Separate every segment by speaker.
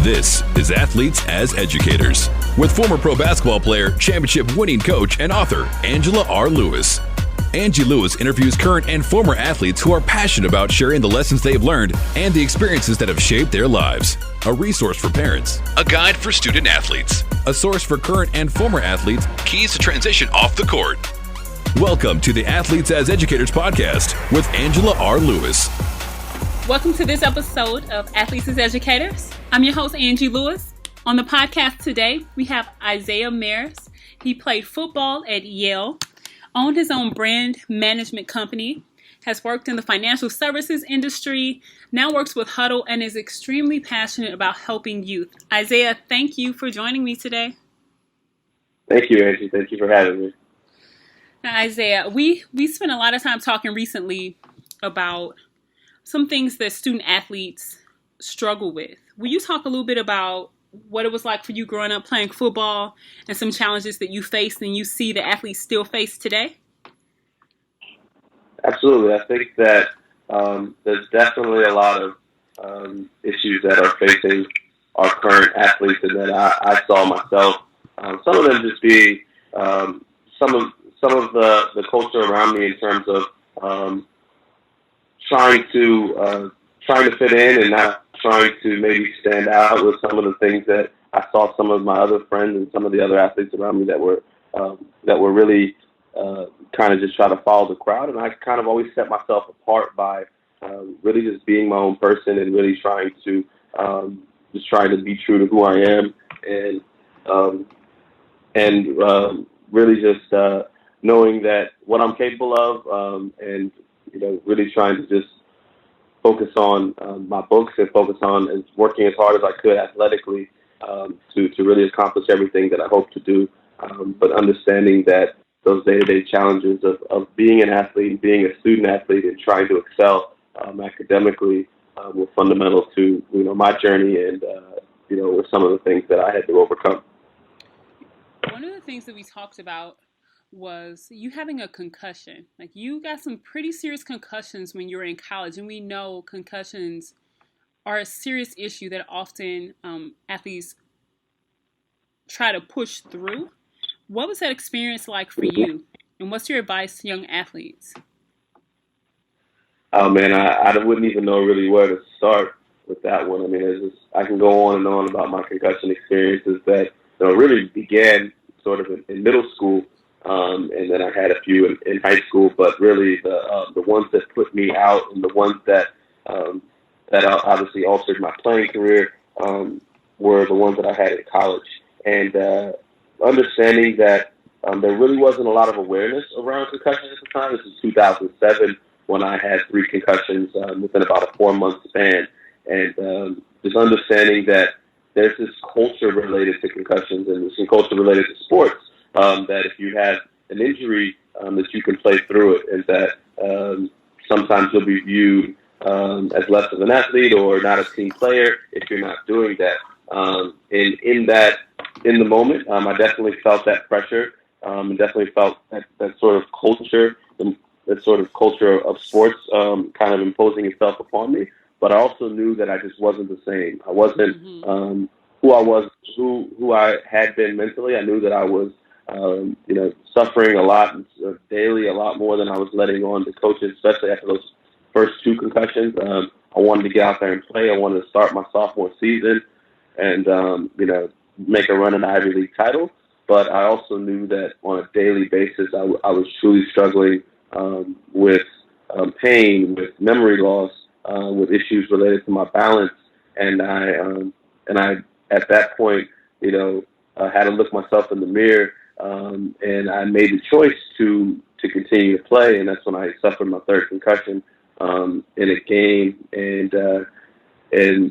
Speaker 1: This is Athletes as Educators with former pro basketball player, championship winning coach, and author Angela R. Lewis. Angie Lewis interviews current and former athletes who are passionate about sharing the lessons they've learned and the experiences that have shaped their lives. A resource for parents, a guide for student athletes, a source for current and former athletes, keys to transition off the court. Welcome to the Athletes as Educators podcast with Angela R. Lewis.
Speaker 2: Welcome to this episode of Athletes as Educators. I'm your host, Angie Lewis. On the podcast today, we have Isaiah Maris. He played football at Yale, owned his own brand management company, has worked in the financial services industry, now works with Huddle, and is extremely passionate about helping youth. Isaiah, thank you for joining me today.
Speaker 3: Thank you, Angie. Thank you for having me.
Speaker 2: Now, Isaiah, we spent a lot of time talking recently about some things that student athletes struggle with. Will you talk a little bit about what it was like for you growing up playing football and some challenges that you faced and you see the athletes still face today?
Speaker 3: Absolutely. I think that there's definitely a lot of issues that are facing our current athletes and that I saw myself. Some of them just being some of the culture around me in terms of trying to fit in and not trying to maybe stand out with some of the things that I saw some of my other friends and some of the other athletes around me that were really kind of just try to follow the crowd. And I kind of always set myself apart by really just being my own person and really trying to be true to who I am and really just knowing that what I'm capable of and really trying to just focus on my books and focus on working as hard as I could athletically to really accomplish everything that I hope to do. But understanding that those day-to-day challenges of being an athlete, being a student athlete, and trying to excel academically were fundamental to my journey and were some of the things that I had to overcome.
Speaker 2: One of the things that we talked about was you having a concussion. Like, you got some pretty serious concussions when you were in college, and we know concussions are a serious issue that often athletes try to push through. What was that experience like for you, and what's your advice to young athletes?
Speaker 3: Oh man, I wouldn't even know really where to start with that one. I mean, I can go on and on about my concussion experiences that really began sort of in middle school. And then I had a few in high school, but really the ones that put me out and the ones that obviously altered my playing career were the ones that I had in college. And understanding that there really wasn't a lot of awareness around concussions at the time. This is 2007 when I had 3 concussions within about a 4-month span. And just understanding that there's this culture related to concussions and there's some culture related to sports. That if you have an injury, that you can play through it, and that sometimes you'll be viewed as less of an athlete or not a team player if you're not doing that. And in the moment, I definitely felt that pressure, and definitely felt that sort of culture, that sort of culture of sports, kind of imposing itself upon me. But I also knew that I just wasn't the same. I wasn't who I was, who I had been mentally. I knew that I was suffering a lot daily, a lot more than I was letting on to coaches, especially after those first 2 concussions. I wanted to get out there and play. I wanted to start my sophomore season and, make a run at an Ivy League title. But I also knew that on a daily basis, I was truly struggling with pain, with memory loss, with issues related to my balance. And I at that point, had to look myself in the mirror. And I made the choice to continue to play, and that's when I suffered my 3rd concussion in a game, and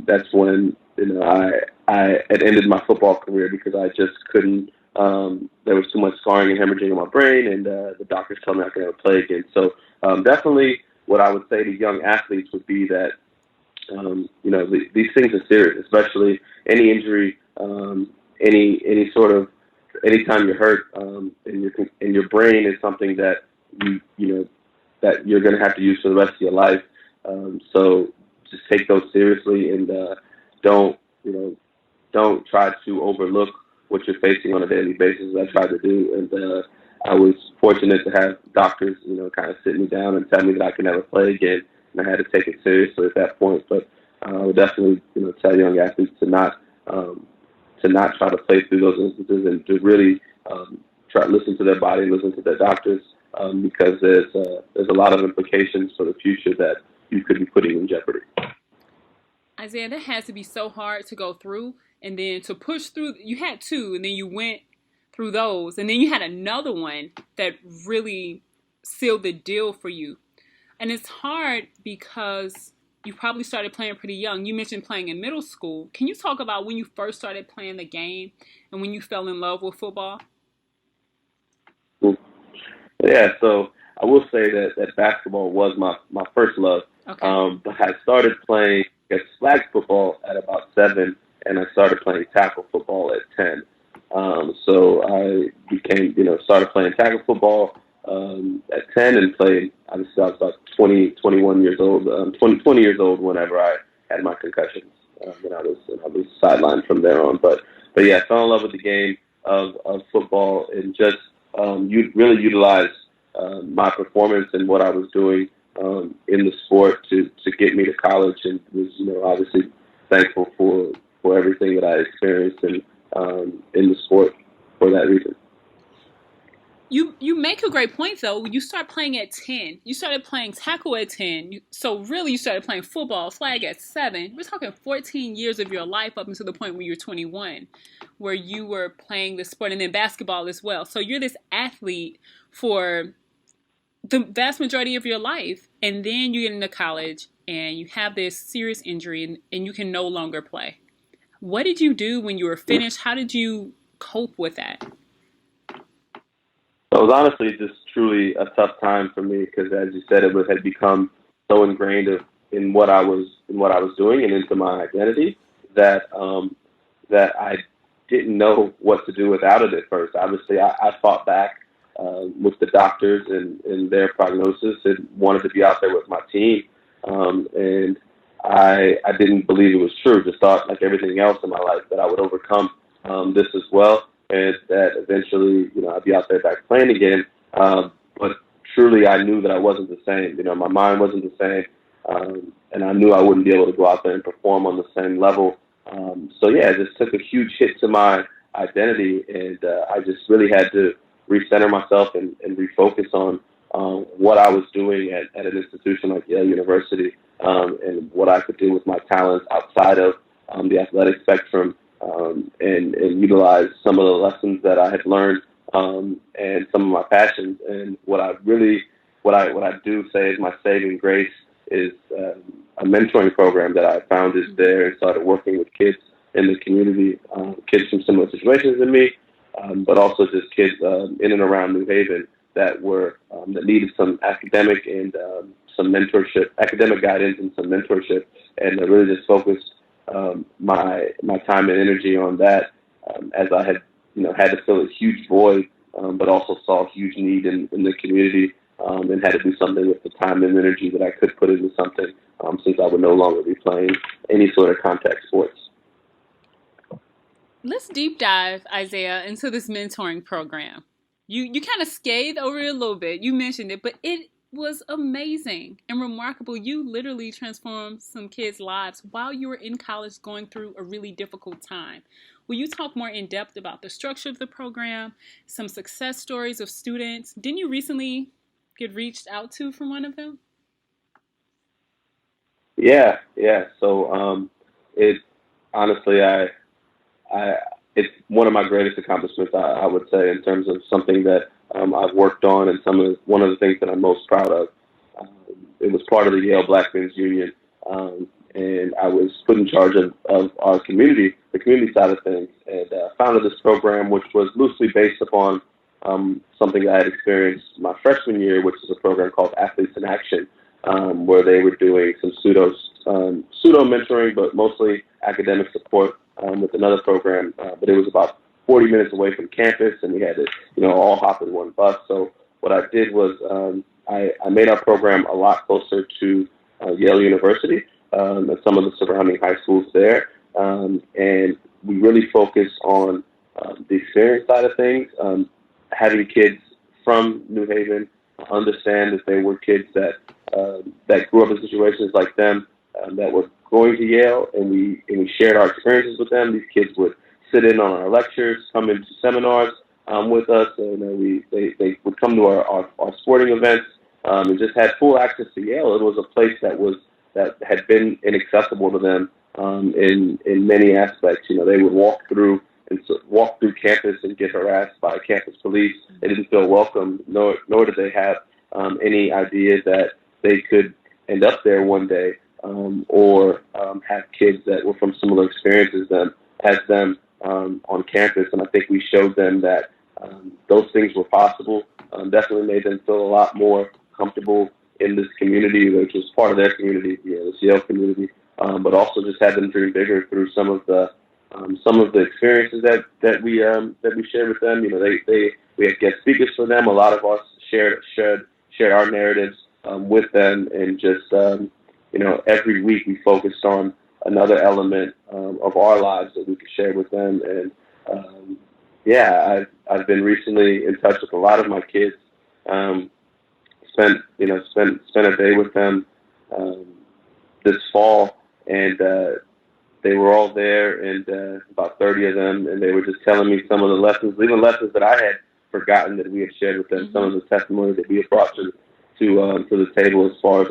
Speaker 3: that's when I had ended my football career because I just couldn't. There was too much scarring and hemorrhaging in my brain, and the doctors told me I could never play again. So definitely, what I would say to young athletes would be that these things are serious, especially any injury, any sort of. Anytime you're hurt, and your brain is something that that you're going to have to use for the rest of your life. So just take those seriously and don't don't try to overlook what you're facing on a daily basis, as I try to do. And I was fortunate to have doctors, kind of sit me down and tell me that I could never play again, and I had to take it seriously at that point. But I would definitely, tell young athletes to not try to play through those instances and to really try to listen to their body, listen to their doctors, because there's a lot of implications for the future that you could be putting in jeopardy.
Speaker 2: Isaiah, that has to be so hard to go through, and then to push through. You had two, and then you went through those, and then you had another one that really sealed the deal for you. And it's hard because you probably started playing pretty young. You mentioned playing in middle school. Can you talk about when you first started playing the game and when you fell in love with football?
Speaker 3: Yeah, so I will say that basketball was my first love.
Speaker 2: Okay.
Speaker 3: But I started playing flag football at about 7, and I started playing tackle football at 10. So I started playing tackle football at 10 and played. Obviously, I was about 21 years old, 20 years old whenever I had my concussions, and I was sidelined from there on. But yeah, I fell in love with the game of football and just you really utilized my performance and what I was doing in the sport to get me to college, and was obviously thankful for everything that I experienced in the sport for that reason.
Speaker 2: You make a great point, though. You start playing at 10. You started playing tackle at 10. So really, you started playing football, flag at 7. We're talking 14 years of your life up until the point where you're 21, where you were playing the sport, and then basketball as well. So you're this athlete for the vast majority of your life. And then you get into college, and you have this serious injury, and you can no longer play. What did you do when you were finished? How did you cope with that?
Speaker 3: So it was honestly just truly a tough time for me because, as you said, it had become so ingrained in what I was doing and into my identity that I didn't know what to do without it at first. Obviously, I fought back with the doctors and their prognosis and wanted to be out there with my team, and I didn't believe it was true. Just thought, like everything else in my life, that I would overcome this as well, and that eventually, I'd be out there back playing again. But truly, I knew that I wasn't the same. My mind wasn't the same, and I knew I wouldn't be able to go out there and perform on the same level. So yeah, it just took a huge hit to my identity, and I just really had to recenter myself and refocus on what I was doing at an institution like Yale University, and what I could do with my talents outside of the athletic spectrum, and utilize some of the lessons that I had learned, and some of my passions. And what I do say is my saving grace is a mentoring program that I founded there and started working with kids in the community, kids from similar situations than me, but also just kids in and around New Haven that needed some academic and some mentorship, academic guidance and some mentorship, and I really just focused my time and energy on that, as I had had to fill a huge void, but also saw a huge need in the community, and had to do something with the time and energy that I could put into something, since I would no longer be playing any sort of contact sports.
Speaker 2: Let's deep dive, Isaiah, into this mentoring program. You kind of scathed over it a little bit. You mentioned it, but it was amazing and remarkable. You literally transformed some kids' lives while you were in college going through a really difficult time. Will you talk more in depth about the structure of the program, some success stories of students? Didn't you recently get reached out to from one of them?
Speaker 3: Yeah. So it honestly, it's one of my greatest accomplishments, I would say, in terms of something that I've worked on, and one of the things that I'm most proud of. It was part of the Yale Black Men's Union, and I was put in charge of our community, the community side of things, and founded this program, which was loosely based upon something I had experienced my freshman year, which is a program called Athletes in Action, where they were doing some pseudo mentoring, but mostly academic support with another program. But it was about 40 minutes away from campus, and we had to, all hop in one bus. So what I did was I made our program a lot closer to Yale University and some of the surrounding high schools there, and we really focus on the experience side of things, having kids from New Haven understand that they were kids that grew up in situations like them, that were going to Yale, and we shared our experiences with them. These kids would sit in on our lectures, come into seminars with us, and they would come to our sporting events, and just had full access to Yale. It was a place that had been inaccessible to them in many aspects. They would walk through campus and get harassed by campus police. They didn't feel welcome, nor did they have any idea that they could end up there one day, or have kids that were from similar experiences as them on campus. And I think we showed them that those things were possible. Definitely made them feel a lot more comfortable in this community, which was part of their community, this Yale community, but also just had them dream bigger through some of the experiences that we shared with them. We had guest speakers for them. A lot of us shared our narratives with them, and just every week we focused on another element of our lives that we could share with them. And I've been recently in touch with a lot of my kids. Spent a day with them this fall, and they were all there, and about 30 of them, and they were just telling me some of the lessons, even lessons that I had forgotten that we had shared with them, some of the testimonies that we had brought to the table as far as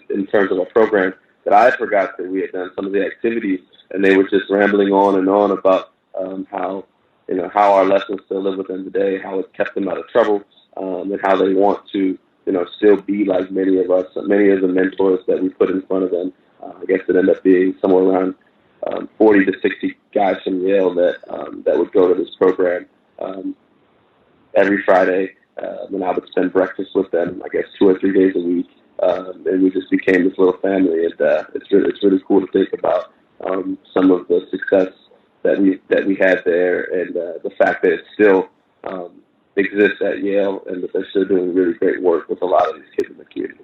Speaker 3: in terms of our program that I forgot that we had done, some of the activities, and they were just rambling on and on about how our lessons still live with them today, how it kept them out of trouble, and how they want to still be like many of us, many of the mentors that we put in front of them. I guess it ended up being somewhere around 40 to 60 guys from Yale that would go to this program every Friday, and I would spend breakfast with them, I guess 2 or 3 days a week, and we just became this little family. And it's really cool to think about some of the success that we had there, and the fact that it still exists at Yale, and that they're still doing really great work with a lot of these kids in the community.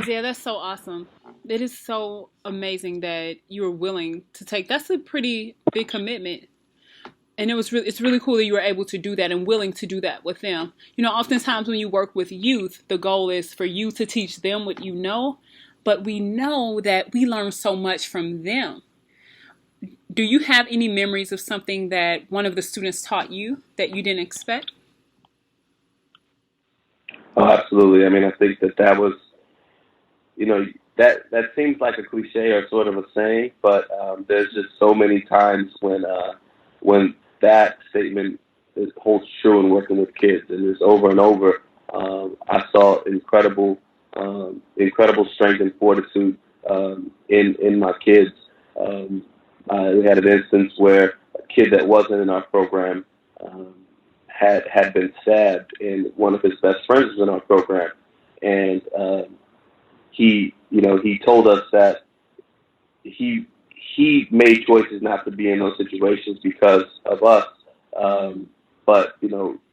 Speaker 2: Yeah, that's so awesome. It is so amazing that you were willing to take. That's a pretty big commitment, and it's really cool that you were able to do that and willing to do that with them. Oftentimes when you work with youth, the goal is for you to teach them what you know, but we know that we learn so much from them. Do you have any memories of something that one of the students taught you that you didn't expect?
Speaker 3: Oh, absolutely. I mean, I think that was, that seems like a cliche or sort of a saying, but there's just so many times when that statement holds true in working with kids, and it's over and over. I saw incredible strength and fortitude in my kids. We had an instance where a kid that wasn't in our program had been stabbed, and one of his best friends was in our program, and he told us that he made choices not to be in those situations because of us, but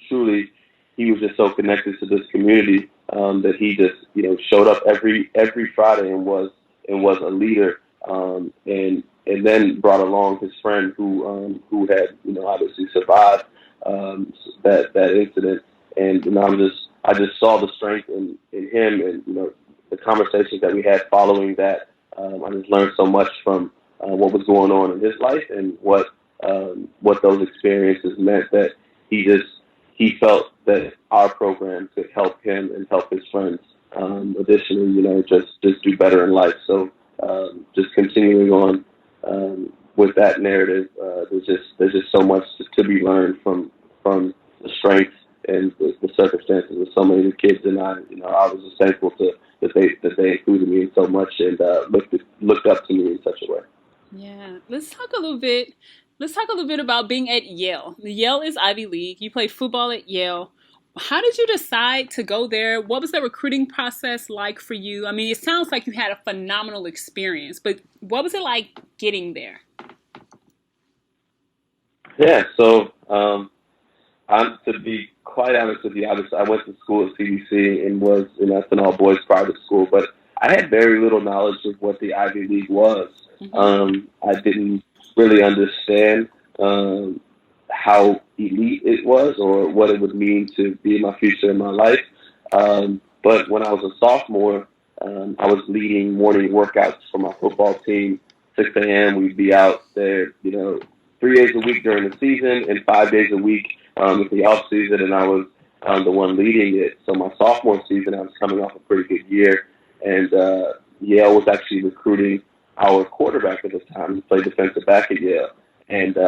Speaker 3: truly he was just so connected to this community that he just showed up every Friday and was a leader, and then brought along his friend who had obviously survived that incident, and I just saw the strength in him, and the conversations that we had following that. I just learned so much from what was going on in his life, and what those experiences meant, that he felt that our program could help him and help his friends. Additionally, just do better in life. So just continuing on with that narrative, there's just so much to be learned from the strength and the circumstances of so many of the kids, and I was just thankful that they included me in so much, and looked up to me in such a way.
Speaker 2: Yeah, let's talk a little bit about being at Yale. Yale is Ivy League. You played football at Yale. How did you decide to go there? What was the recruiting process like for you? I mean, it sounds like you had a phenomenal experience, but what was it like getting there?
Speaker 3: Yeah, so to be quite honest with you, I went to school at CDC and that's an all-boys private school, but I had very little knowledge of what the Ivy League was. Mm-hmm. really understand how elite it was or what it would mean to be in my future in my life. But when I was a sophomore, I was leading morning workouts for my football team. 6 a.m. We'd be out there, 3 days a week during the season and 5 days a week with the off season, and I was the one leading it. So my sophomore season, I was coming off a pretty good year, and Yale was actually recruiting our quarterback at this time. He played defensive back at Yale, and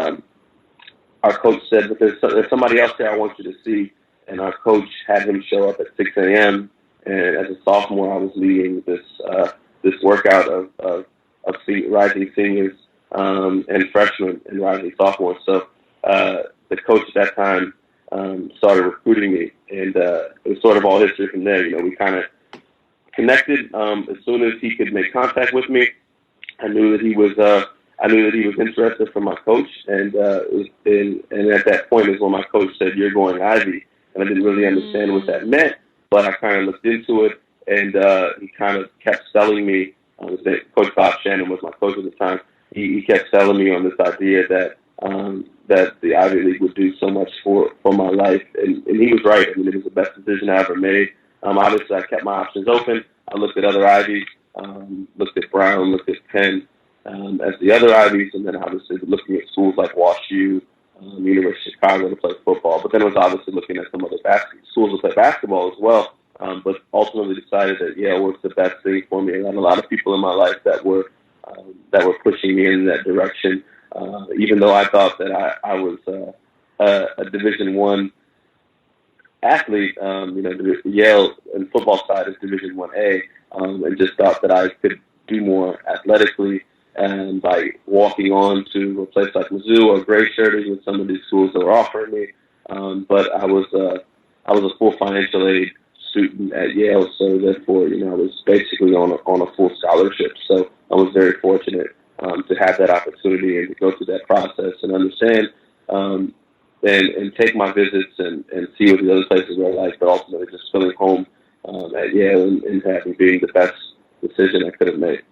Speaker 3: our coach said, "But there's somebody else there I want you to see." And our coach had him show up at 6 a.m. And as a sophomore, I was leading this workout of rising seniors and freshmen and rising sophomores. So the coach at that time started recruiting me, and it was sort of all history from there. We kind of connected as soon as he could make contact with me. I knew that he was interested from my coach, and at that point is when my coach said, "You're going Ivy," and I didn't really understand what that meant, but I kind of looked into it, and he kind of kept selling me. Coach Bob Shannon was my coach at the time. He kept selling me on this idea that the Ivy League would do so much for my life, and he was right. I mean, it was the best decision I ever made. Obviously, I kept my options open. I looked at other Ivies, looked at Brown, looked at Penn as the other Ivies, and then obviously looking at schools like WashU, University of Chicago to play football. But then I was obviously looking at some other schools to play basketball as well. But ultimately decided that Yale was the best thing for me. I had a lot of people in my life that were pushing me in that direction. Even though I thought that I was a Division I athlete, the Yale and football side is Division I A, and just thought that I could do more athletically and by walking on to a place like Mizzou or Gray Shirting with some of these schools that were offering me. But I was a full financial aid student at Yale, so therefore, I was basically on a full scholarship. So I was very fortunate to have that opportunity and to go through that process and understand and take my visits and see what the other places were like, but ultimately just feeling home at Yale and having being the best decision I could have made.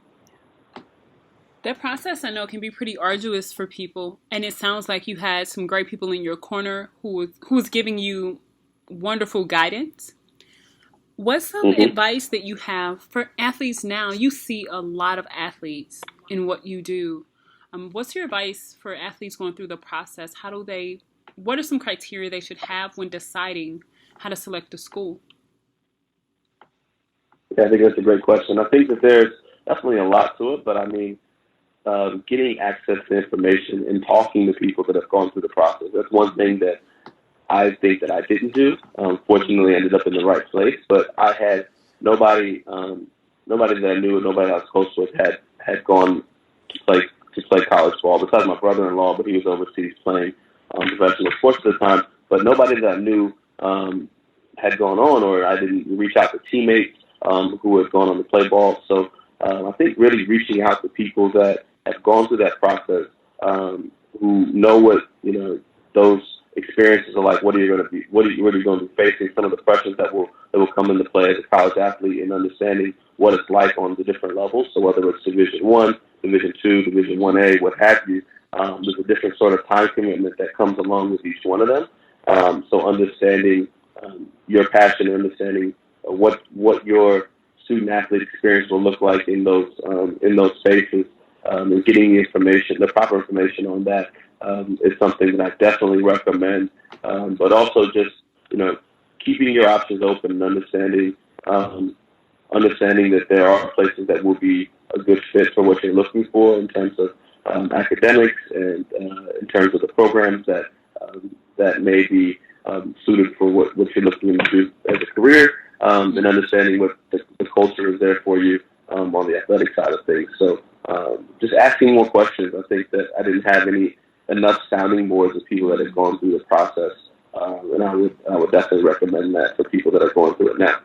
Speaker 2: That process, I know, can be pretty arduous for people, and it sounds like you had some great people in your corner who was giving you wonderful guidance. What's some advice that you have for athletes now? You see a lot of athletes in what you do. What's your advice for athletes going through the process? What are some criteria they should have when deciding how to select a school?
Speaker 3: Yeah, I think that's a great question. I think that there's definitely a lot to it, but I mean, getting access to information and talking to people that have gone through the process. That's one thing that I think that I didn't do. Fortunately, I ended up in the right place, but I had nobody that I knew, nobody I was close with had gone to play college ball besides my brother-in-law, but he was overseas playing professional sports at the time. But nobody that I knew had gone on, or I didn't reach out to teammates who had gone on to play ball. So I think really reaching out to people that have gone through that process, who know what those experiences are like. What are you going to be facing? Some of the pressures that will come into play as a college athlete, and understanding what it's like on the different levels. So whether it's Division I, Division II, Division 1A, what have you, there's a different sort of time commitment that comes along with each one of them. So understanding your passion, and understanding what your student athlete experience will look like in those spaces, and getting the proper information on that is something that I definitely recommend. But also just keeping your options open and understanding that there are places that will be a good fit for what you're looking for in terms of academics and in terms of the programs that may be suited for what you're looking to do as a career, and understanding what the culture is there for you on the athletic side of things. So just asking more questions. I think that I didn't have enough sounding boards of people that have gone through the process, and I would definitely recommend that for people that are going through it now.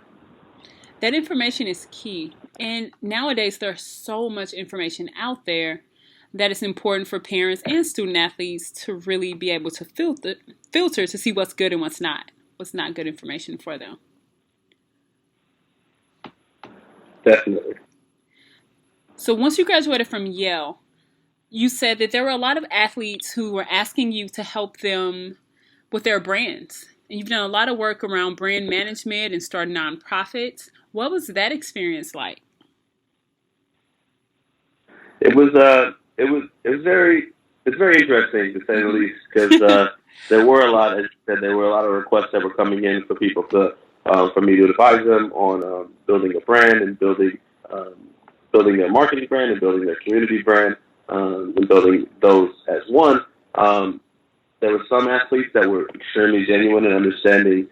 Speaker 2: That information is key. And nowadays, there's so much information out there that it's important for parents and student athletes to really be able to filter to see what's good and what's not good information for them.
Speaker 3: Definitely.
Speaker 2: So once you graduated from Yale, you said that there were a lot of athletes who were asking you to help them with their brands. And you've done a lot of work around brand management and starting nonprofits. What was that experience like?
Speaker 3: It's very interesting to say the least, because there were a lot, as you said, there were a lot of requests that were coming in for people to for me to advise them on building a brand and building their marketing brand and building their community brand, and building those as one. There were some athletes that were extremely genuine in understanding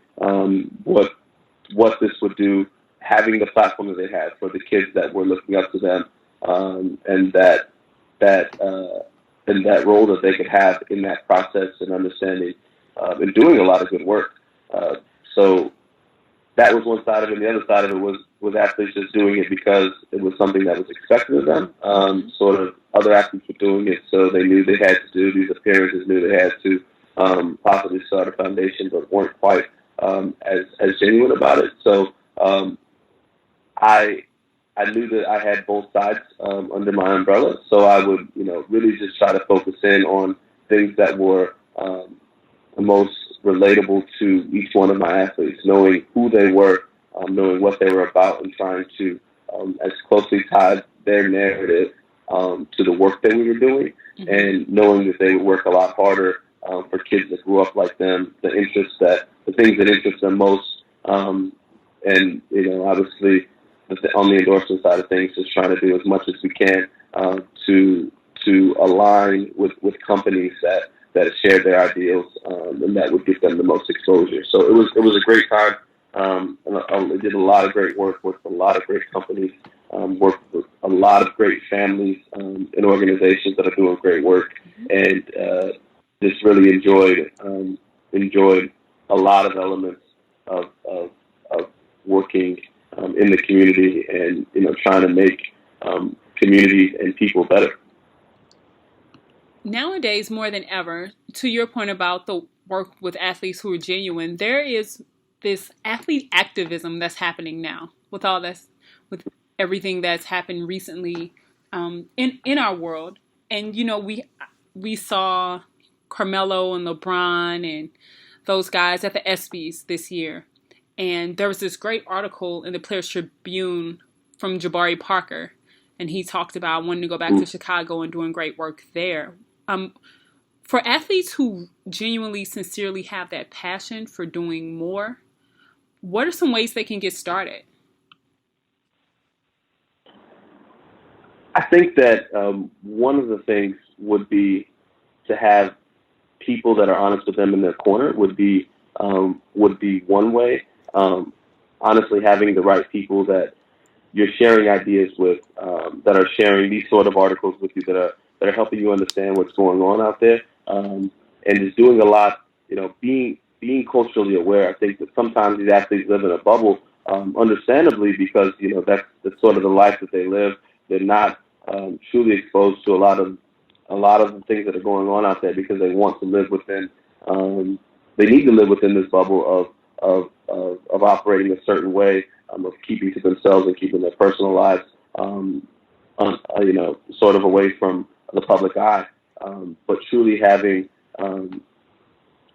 Speaker 3: what this would do, having the platform that they had for the kids that were looking up to them, and that and that role that they could have in that process and understanding, and doing a lot of good work. So that was one side of it. And the other side of it was athletes just doing it because it was something that was expected of them. Sort of other athletes were doing it, so they knew they had to do these appearances, knew they had to possibly start a foundation, but weren't quite as genuine about it. So I knew that I had both sides under my umbrella, so I would really just try to focus in on things that were the most relatable to each one of my athletes, knowing who they were, knowing what they were about, and trying to as closely tie their narrative to the work that we were doing, and knowing that they would work a lot harder for kids that grew up like them, the things that interest them most, and obviously on the endorsement side of things, just trying to do as much as we can to align with companies that shared their ideals, and that would give them the most exposure. So it was a great time. And I did a lot of great work with a lot of great companies, worked with a lot of great families and organizations that are doing great work, and just really enjoyed a lot of elements of working in the community, and trying to make communities and people better.
Speaker 2: Nowadays, more than ever, to your point about the work with athletes who are genuine, there is this athlete activism that's happening now with all this, with everything that's happened recently in our world. And we saw Carmelo and LeBron and those guys at the ESPYs this year. And there was this great article in the Players Tribune from Jabari Parker, and he talked about wanting to go back to Chicago and doing great work there. For athletes who genuinely, sincerely have that passion for doing more, what are some ways they can get started?
Speaker 3: I think that one of the things would be to have people that are honest with them in their corner would be one way. Honestly, having the right people that you're sharing ideas with, that are sharing these sort of articles with you, that are helping you understand what's going on out there, and just doing a lot, being culturally aware. I think that sometimes these athletes live in a bubble, understandably, because that's sort of the life that they live. They're not truly exposed to a lot of the things that are going on out there, because they want to live within. They need to live within this bubble of operating a certain way, of keeping to themselves and keeping their personal lives, sort of away from the public eye, but truly having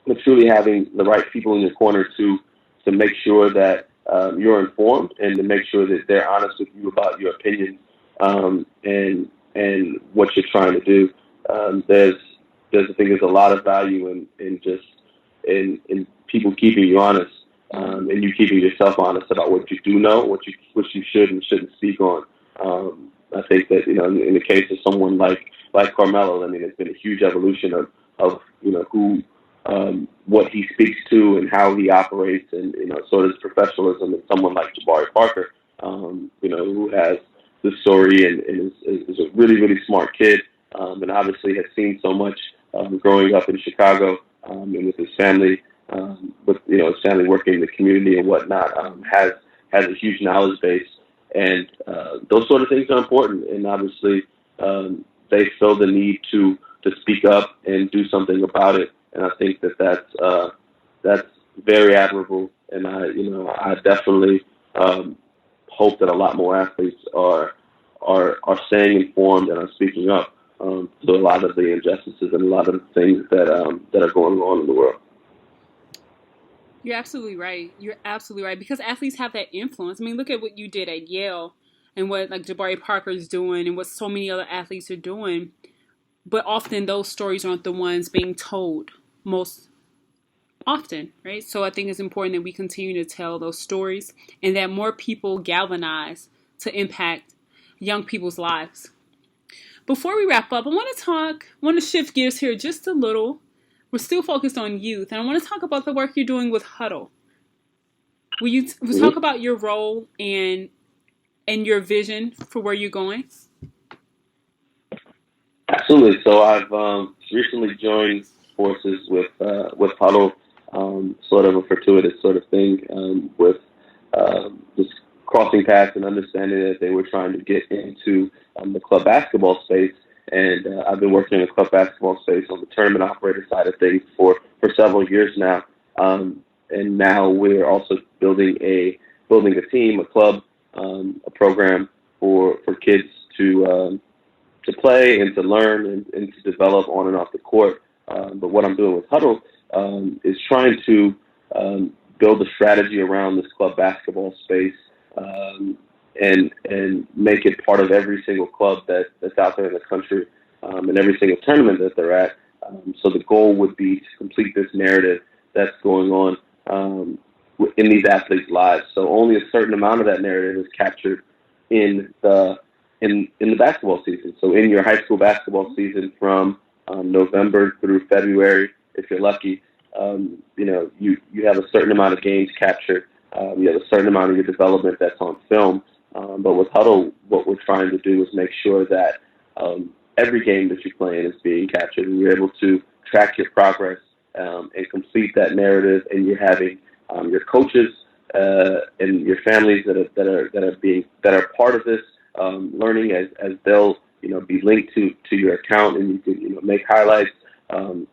Speaker 3: the right people in your corner to make sure that you're informed, and to make sure that they're honest with you about your opinions, and what you're trying to do. There's a lot of value in people keeping you honest, and you keeping yourself honest about what you do know, what you should and shouldn't speak on. I think that in the case of someone like Carmelo, I mean, it's been a huge evolution of who what he speaks to and how he operates, and sort of his professionalism. And someone like Jabari Parker, who has the story and is a really, really smart kid, and obviously has seen so much growing up in Chicago, and with his family, with his family working in the community and whatnot, has a huge knowledge base, and those sort of things are important. And obviously, they feel the need to speak up and do something about it. And I think that's very admirable. And I definitely hope that a lot more athletes are staying informed and are speaking up. to a lot of the injustices and a lot of the things that are going on in the world.
Speaker 2: You're absolutely right. You're absolutely right, because athletes have that influence. I mean, look at what you did at Yale and what like Jabari Parker is doing and what so many other athletes are doing. But often those stories aren't the ones being told most often, right? So I think it's important that we continue to tell those stories and that more people galvanize to impact young people's lives. Before we wrap up, I want to shift gears here just a little. We're still focused on youth, and I want to talk about the work you're doing with Huddle. Will you talk about your role and your vision for where you're going?
Speaker 3: Absolutely. So I've recently joined forces with Huddle, sort of a fortuitous sort of thing, with just crossing paths and understanding that they were trying to get into the club basketball space. And I've been working in the club basketball space on the tournament operator side of things for several years now. And now we're also building a team, a club, a program for kids to play and to learn and to develop on and off the court. But what I'm doing with Huddle is trying to build a strategy around this club basketball space, and make it part of every single club that's out there in the country, and every single tournament that they're at. So the goal would be to complete this narrative that's going on in these athletes' lives. So only a certain amount of that narrative is captured in the basketball season. So in your high school basketball season from November through February, if you're lucky, you have a certain amount of games captured. You have a certain amount of your development that's on film. But with Huddle, what we're trying to do is make sure that every game that you play in is being captured, and you're able to track your progress and complete that narrative. And you're having your coaches and your families that are part of this learning as they'll be linked to your account, and you can make highlights,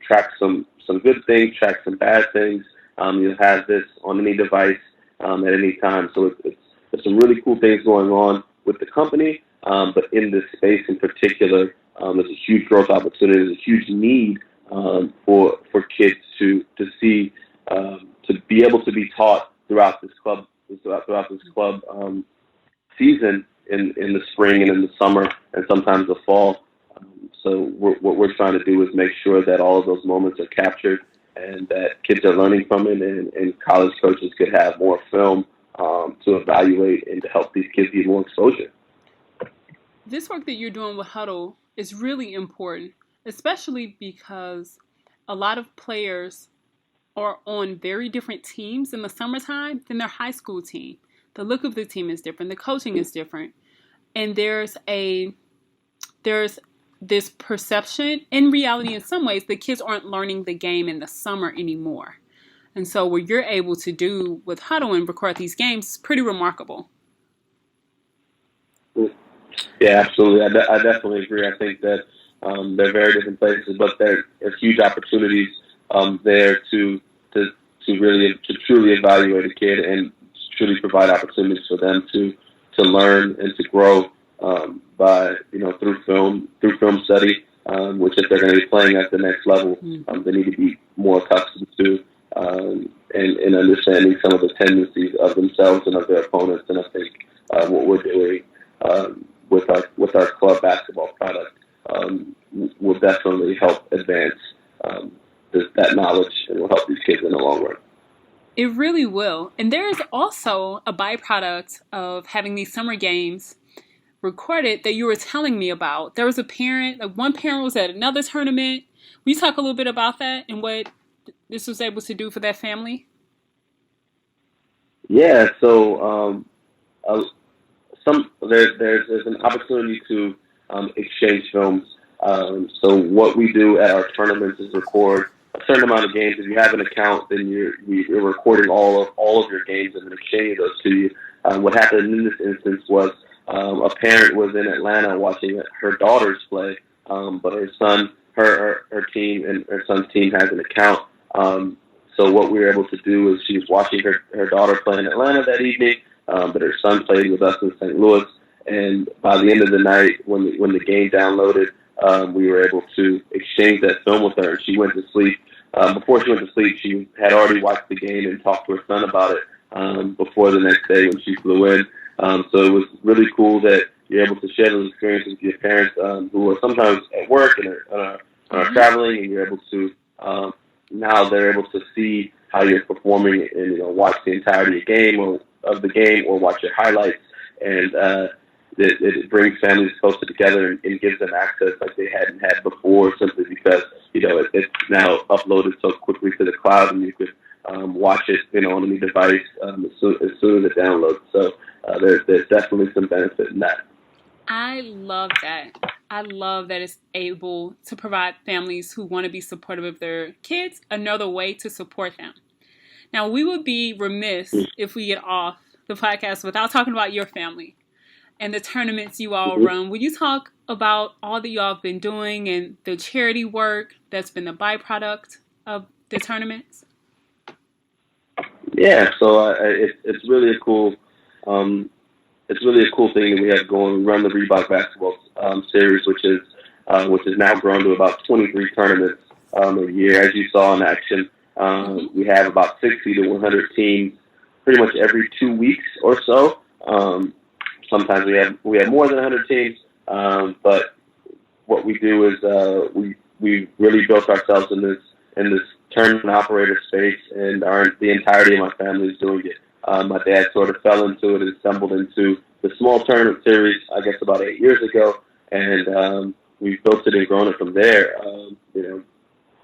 Speaker 3: track some good things, track some bad things. You'll have this on any device at any time. So there's some really cool things going on with the company, but in this space in particular, there's a huge growth opportunity. There's a huge need for kids to see, to be able to be taught throughout this club season in the spring and in the summer and sometimes the fall. So what we're trying to do is make sure that all of those moments are captured and that kids are learning from it, and college coaches could have more film to evaluate and to help these kids get more exposure.
Speaker 2: This work that you're doing with Huddle is really important, especially because a lot of players are on very different teams in the summertime than their high school team. The look of the team is different. The coaching is different. And there's this perception, in reality, in some ways, the kids aren't learning the game in the summer anymore. And so what you're able to do with Huddle and record these games is pretty remarkable.
Speaker 3: Yeah, absolutely. I definitely agree. I think that they're very different places, but there's huge opportunities there to truly evaluate a kid and truly provide opportunities for them to learn and to grow by through film study, which if they're going to be playing at the next level, they need to be more accustomed to and understanding some of the tendencies of themselves and of their opponents. And I think what we're doing with our club basketball product will definitely help advance that knowledge and will help these kids in the long run.
Speaker 2: It really will. And there is also a byproduct of having these summer games recorded that you were telling me about. There was a parent, one parent was at another tournament. Will you talk a little bit about that and what this was able to do for that family?
Speaker 3: Yeah, so there's an opportunity to exchange films. So what we do at our tournaments is record a certain amount of games. If you have an account, then you're recording all of your games and then exchanging those to you. What happened in this instance was a parent was in Atlanta watching her daughters play, but her son's team has an account. So what we were able to do is she was watching her daughter play in Atlanta that evening, but her son played with us in St. Louis. And by the end of the night, when the game downloaded, we were able to exchange that film with her. She went to sleep. Before she went to sleep, she had already watched the game and talked to her son about it before the next day when she flew in. So it was really cool that you're able to share those experiences with your parents who are sometimes at work and are traveling, and you're able to now they're able to see how you're performing and watch the entirety of the game or watch your highlights, and it brings families closer together and gives them access like they hadn't had before, simply because it's now uploaded so quickly to the cloud, and you could watch it on any device as soon as it downloads. So there's definitely some benefit in that.
Speaker 2: I love that. I love that it's able to provide families who want to be supportive of their kids another way to support them. Now, we would be remiss if we get off the podcast without talking about your family and the tournaments you all run. Will you talk about all that you all have been doing and the charity work that's been the byproduct of the tournaments?
Speaker 3: Yeah, so it's really a cool thing that we have going. We run the Reebok basketball series, which is now grown to about 23 tournaments a year. As you saw in action, we have about 60 to 100 teams pretty much every 2 weeks or so. Sometimes we have more than 100 teams, but what we do is we really built ourselves in this tournament operator space, and the entirety of my family is doing it. My dad sort of fell into it and stumbled into the small tournament series, I guess, about 8 years ago, and we've built it and grown it from there.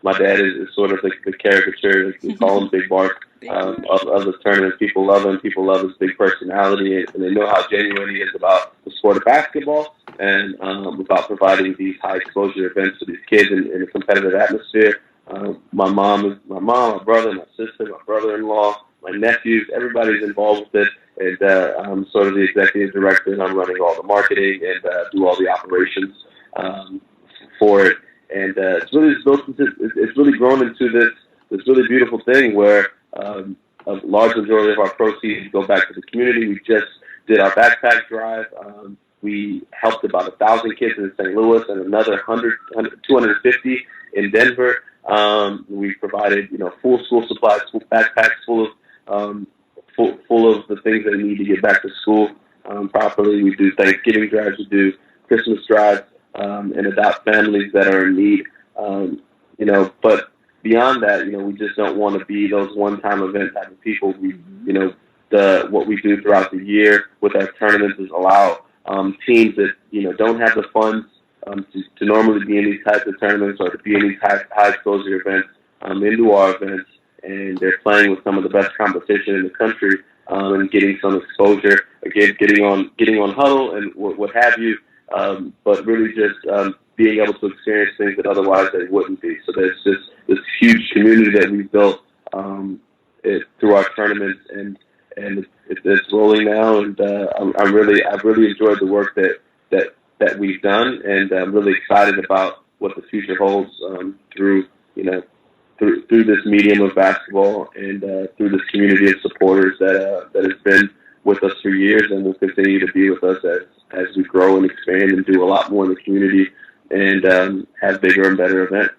Speaker 3: My dad is sort of the caricature, we call him Big Bark, of the tournament. People love him. People love his big personality, and they know how genuine he is about the sport of basketball and about providing these high exposure events to these kids in a competitive atmosphere. My mom, my brother, my sister, my brother-in-law, my nephews, everybody's involved with it, and I'm sort of the executive director, and I'm running all the marketing and do all the operations for it. And it's really grown into this really beautiful thing where a large majority of our proceeds go back to the community. We just did our backpack drive. We helped about 1,000 kids in St. Louis and another 250 in Denver. We provided, full school supplies, full backpacks full of the things they need to get back to school properly. We do Thanksgiving drives, we do Christmas drives, and adopt families that are in need. But beyond that, we just don't want to be those one-time event type of people. What we do throughout the year with our tournaments is allow teams that don't have the funds to normally be in these types of tournaments or to be in these high exposure events into our events, and they're playing with some of the best competition in the country and getting some exposure, again, getting on Huddle and what have you, but really just being able to experience things that otherwise they wouldn't be. So there's just this huge community that we've built through our tournaments, and it's rolling now, and I've really enjoyed the work that we've done, and I'm really excited about what the future holds through this medium of basketball and through this community of supporters that has been with us for years and will continue to be with us as we grow and expand and do a lot more in the community and have bigger and better events.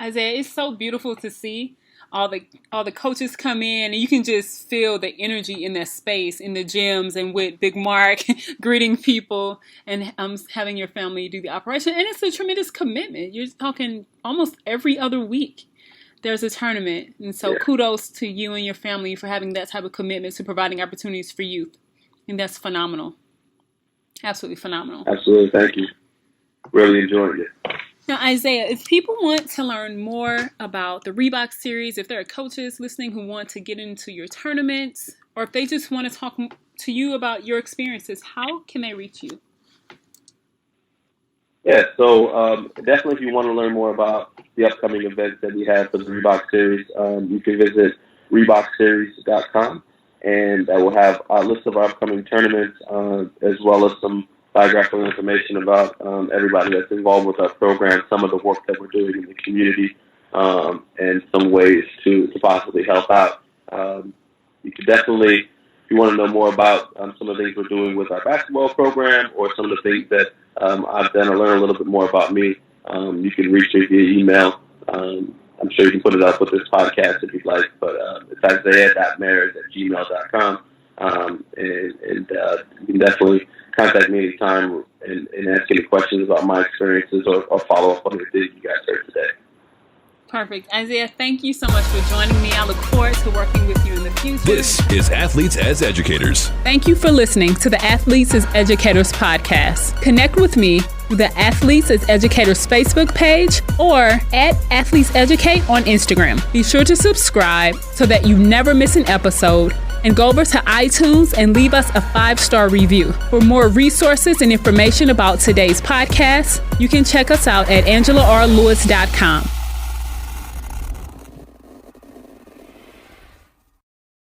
Speaker 2: Isaiah, it's so beautiful to see all the coaches come in, and you can just feel the energy in that space, in the gyms, and with Big Mark greeting people and having your family do the operation. And it's a tremendous commitment. You're talking almost every other week there's a tournament. And so kudos to you and your family for having that type of commitment to providing opportunities for youth. And that's phenomenal. Absolutely phenomenal.
Speaker 3: Absolutely. Thank you. Really enjoying it.
Speaker 2: Now, Isaiah, if people want to learn more about the Reebok series, if there are coaches listening who want to get into your tournaments, or if they just want to talk to you about your experiences, how can they reach you?
Speaker 3: Yeah, so definitely if you want to learn more about the upcoming events that we have for the Reebok series, you can visit ReebokSeries.com, and that will have a list of our upcoming tournaments as well as some biographical information about everybody that's involved with our program, some of the work that we're doing in the community, and some ways to possibly help out. You can definitely you want to know more about some of the things we're doing with our basketball program, or some of the things that I've done to learn a little bit more about me, you can reach me via email. I'm sure you can put it up with this podcast if you'd like, but it's isaiah.mares@gmail.com. And you can definitely contact me anytime and ask any questions about my experiences or follow up on the things you guys heard today.
Speaker 2: Perfect. Isaiah, thank you so much for joining me. I look forward to working with you in the future.
Speaker 1: This is Athletes as Educators.
Speaker 2: Thank you for listening to the Athletes as Educators podcast. Connect with me through the Athletes as Educators Facebook page or at Athletes Educate on Instagram. Be sure to subscribe so that you never miss an episode, and go over to iTunes and leave us a 5-star review. For more resources and information about today's podcast, you can check us out at AngelaRLewis.com.